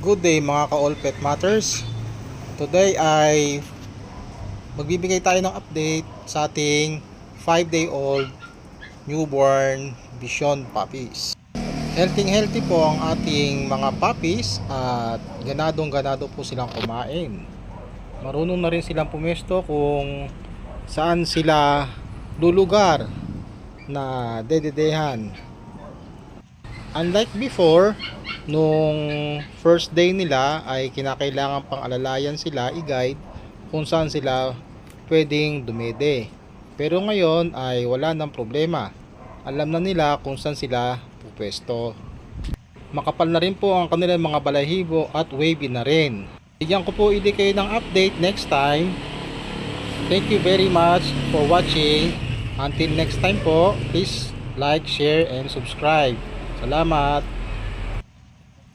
Good day mga ka-all pet matters. Today ay magbibigay tayo ng update sa ating 5-day-old newborn Bichon puppies. Healthy po ang ating mga puppies at ganadong-ganado po silang kumain. Marunong na rin silang pumesto kung saan sila lulugar na dededehan. Unlike before, nung first day nila ay kinakailangan pang alalayan sila, i-guide kung saan sila pwedeng dumede. Pero ngayon ay wala nang problema. Alam na nila kung saan sila pupwesto. Makapal na rin po ang kanilang mga balahibo at wavy na rin. Bigyan ko po ili kayo ng update next time. Thank you very much for watching. Until next time po, please like, share, and subscribe. Salamat!